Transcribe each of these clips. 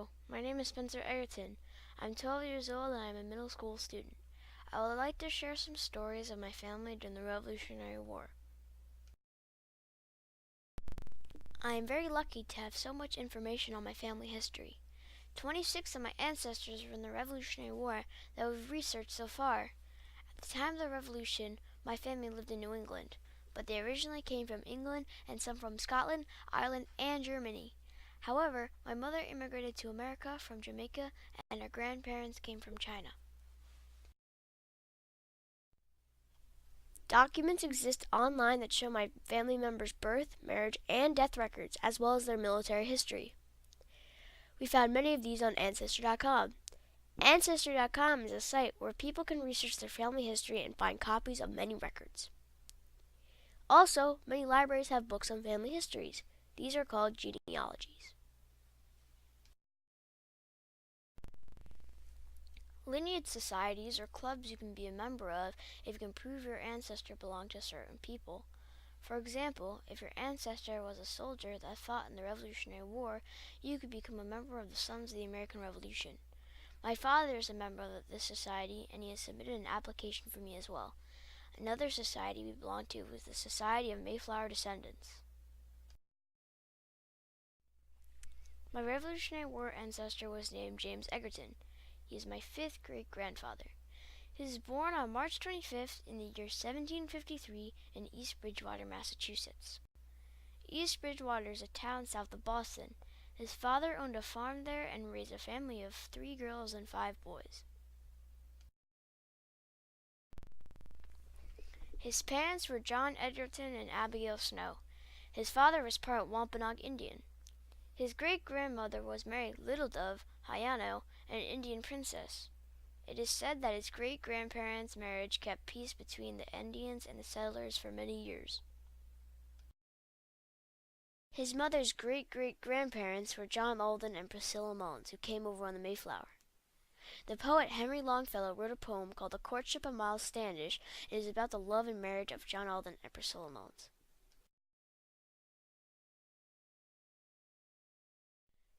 Hello, my name is Spencer Egerton. I'm 12 years old and I'm a middle school student. I would like to share some stories of my family during the Revolutionary War. I am very lucky to have so much information on my family history. 26 of my ancestors were in the Revolutionary War that we've researched so far. At the time of the Revolution, my family lived in New England, but they originally came from England and some from Scotland, Ireland, and Germany. However, my mother immigrated to America from Jamaica and her grandparents came from China. Documents exist online that show my family members' birth, marriage, and death records, as well as their military history. We found many of these on Ancestor.com. Ancestor.com is a site where people can research their family history and find copies of many records. Also, many libraries have books on family histories. These are called genealogies. Lineage societies are clubs you can be a member of if you can prove your ancestor belonged to certain people. For example, if your ancestor was a soldier that fought in the Revolutionary War, you could become a member of the Sons of the American Revolution. My father is a member of this society, and he has submitted an application for me as well. Another society we belong to was the Society of Mayflower Descendants. My Revolutionary War ancestor was named James Egerton. He is my 5th great-grandfather. He was born on March 25th in the year 1753 in East Bridgewater, Massachusetts. East Bridgewater is a town south of Boston. His father owned a farm there and raised a family of 3 girls and 5 boys. His parents were John Egerton and Abigail Snow. His father was part Wampanoag Indian. His great-grandmother was Mary Little Dove Hayano, an Indian princess. It is said that his great-grandparents' marriage kept peace between the Indians and the settlers for many years. His mother's great-great-grandparents were John Alden and Priscilla Mullins, who came over on the Mayflower. The poet Henry Longfellow wrote a poem called The Courtship of Miles Standish. It is about the love and marriage of John Alden and Priscilla Mullins.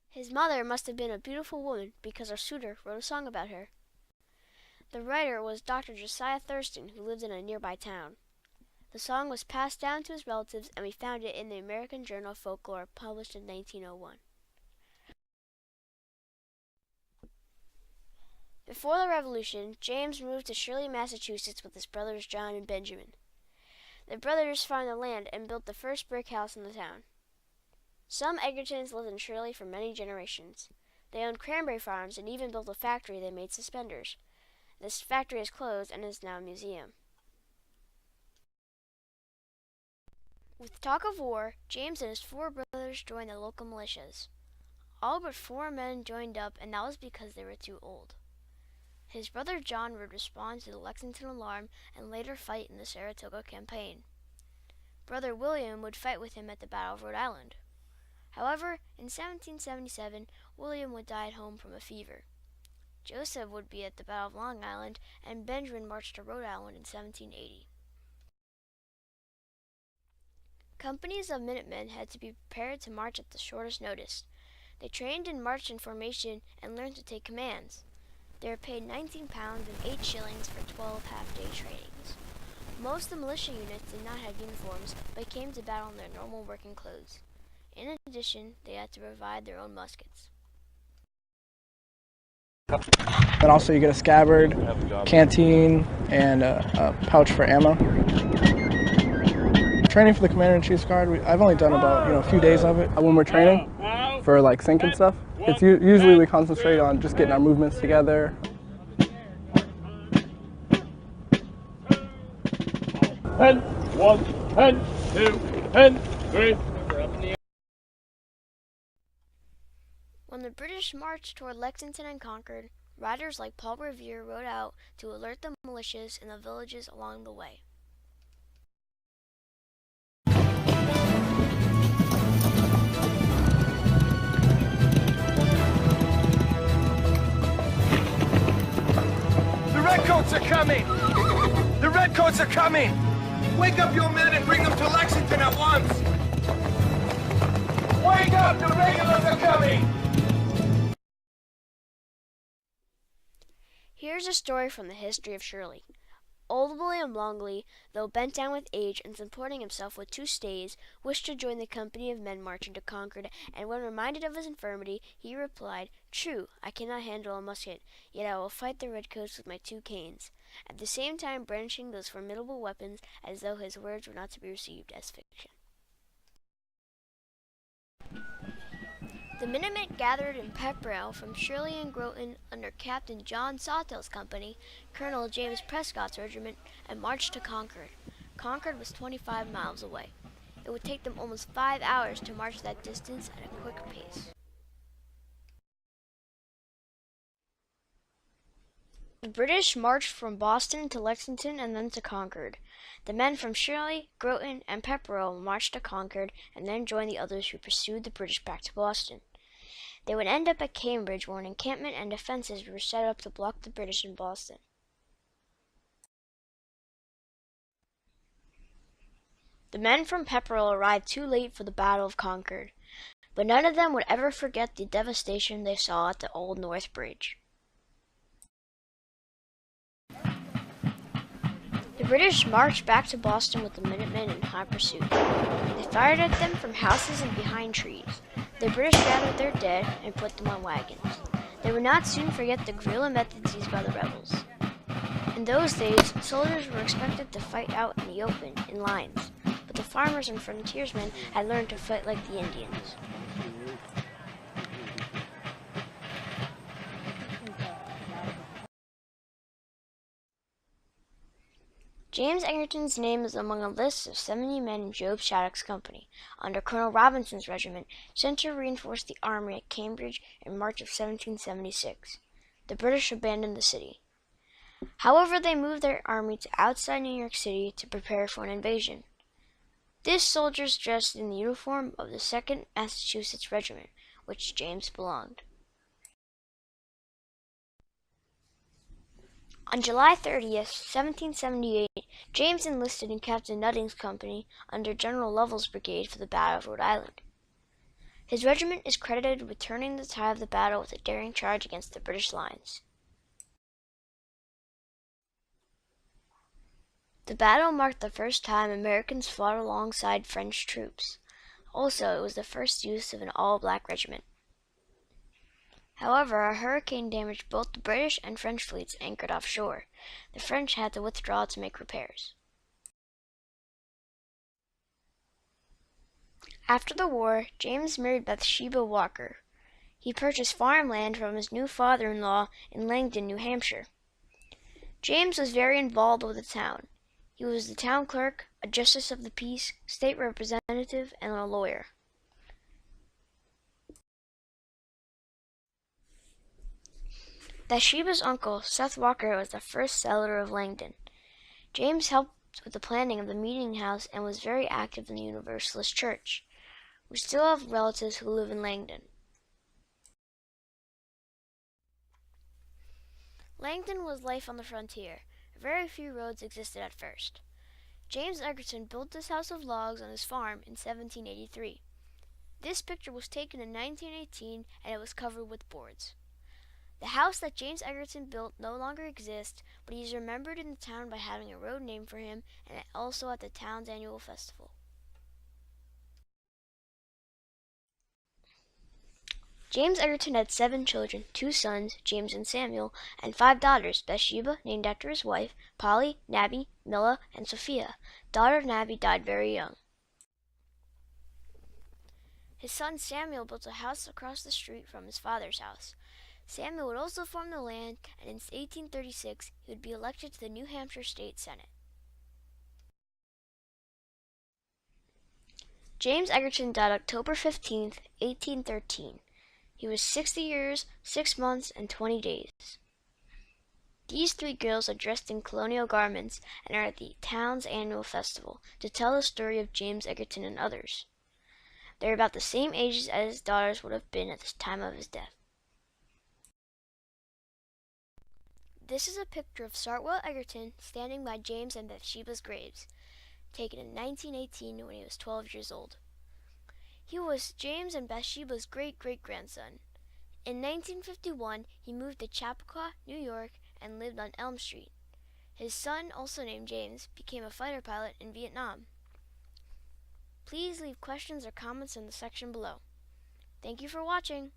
His mother must have been a beautiful woman because our suitor wrote a song about her. The writer was Dr. Josiah Thurston, who lived in a nearby town. The song was passed down to his relatives, and we found it in the American Journal of Folklore, published in 1901. Before the Revolution, James moved to Shirley, Massachusetts with his brothers John and Benjamin. The brothers farmed the land and built the first brick house in the town. Some Egertons lived in Shirley for many generations. They owned cranberry farms and even built a factory that made suspenders. This factory is closed and is now a museum. With talk of war, James and his 4 brothers joined the local militias. All but 4 men joined up, and that was because they were too old. His brother John would respond to the Lexington alarm and later fight in the Saratoga campaign. Brother William would fight with him at the Battle of Rhode Island. However, in 1777, William would die at home from a fever. Joseph would be at the Battle of Long Island, and Benjamin marched to Rhode Island in 1780. Companies of Minutemen had to be prepared to march at the shortest notice. They trained and marched in formation and learned to take commands. They were paid £19 and 8 shillings for 12 half-day trainings. Most of the militia units did not have uniforms, but came to battle in their normal working clothes. In addition, they had to provide their own muskets. Then also you get a scabbard, canteen, and a pouch for ammo. Training for the Commander-in-Chief's Guard, I've only done about a few days of it. When we're training for like sync and stuff, it's usually we concentrate on just getting our movements together. And 1, and 2, and 3. When the British marched toward Lexington and Concord, riders like Paul Revere rode out to alert the militias in the villages along the way. The Redcoats are coming! The Redcoats are coming! Wake up your men and bring them to Lexington at once! Wake up! The regulars are coming! Here's a story from the history of Shirley. Old William Longley, though bent down with age and supporting himself with 2 staves, wished to join the company of men marching to Concord, and when reminded of his infirmity, he replied, "True, I cannot handle a musket, yet I will fight the redcoats with my 2 canes," at the same time brandishing those formidable weapons as though his words were not to be received as fiction. The Minutemen gathered in Pepperell from Shirley and Groton under Captain John Sawtell's company, Colonel James Prescott's regiment, and marched to Concord. Concord was 25 miles away. It would take them almost 5 hours to march that distance at a quick pace. The British marched from Boston to Lexington and then to Concord. The men from Shirley, Groton, and Pepperell marched to Concord and then joined the others who pursued the British back to Boston. They would end up at Cambridge, where an encampment and defenses were set up to block the British in Boston. The men from Pepperell arrived too late for the Battle of Concord, but none of them would ever forget the devastation they saw at the Old North Bridge. The British marched back to Boston with the Minutemen in hot pursuit. They fired at them from houses and behind trees. The British gathered their dead and put them on wagons. They would not soon forget the guerrilla methods used by the rebels. In those days, soldiers were expected to fight out in the open, in lines, but the farmers and frontiersmen had learned to fight like the Indians. James Egerton's name is among a list of 70 men in Job Shattuck's company, under Colonel Robinson's regiment, sent to reinforce the army at Cambridge in March of 1776. The British abandoned the city. However, they moved their army to outside New York City to prepare for an invasion. These soldiers dressed in the uniform of the 2nd Massachusetts Regiment, which James belonged. On July 30th, 1778, James enlisted in Captain Nutting's company under General Lovell's brigade for the Battle of Rhode Island. His regiment is credited with turning the tide of the battle with a daring charge against the British lines. The battle marked the first time Americans fought alongside French troops. Also, it was the first use of an all-black regiment. However, a hurricane damaged both the British and French fleets anchored offshore. The French had to withdraw to make repairs. After the war, James married Bathsheba Walker. He purchased farmland from his new father-in-law in Langdon, New Hampshire. James was very involved with the town. He was the town clerk, a justice of the peace, state representative, and a lawyer. Bathsheba's uncle, Seth Walker, was the first settler of Langdon. James helped with the planning of the meeting house and was very active in the Universalist Church. We still have relatives who live in Langdon. Langdon was life on the frontier. Very few roads existed at first. James Egerton built this house of logs on his farm in 1783. This picture was taken in 1918 and it was covered with boards. The house that James Egerton built no longer exists, but he is remembered in the town by having a road named for him and also at the town's annual festival. James Egerton had 7 children, 2 sons, James and Samuel, and 5 daughters, Bathsheba, named after his wife, Polly, Nabby, Milla, and Sophia. Daughter Nabby died very young. His son Samuel built a house across the street from his father's house. Samuel would also farm the land, and in 1836 he would be elected to the New Hampshire State Senate. James Egerton died October 15, 1813. He was 60 years, 6 months, and 20 days. These 3 girls are dressed in colonial garments and are at the town's annual festival to tell the story of James Egerton and others. They are about the same ages as his daughters would have been at the time of his death. This is a picture of Sartwell Egerton standing by James and Bathsheba's graves, taken in 1918 when he was 12 years old. He was James and Bathsheba's great-great-grandson. In 1951, he moved to Chappaqua, New York, and lived on Elm Street. His son, also named James, became a fighter pilot in Vietnam. Please leave questions or comments in the section below. Thank you for watching.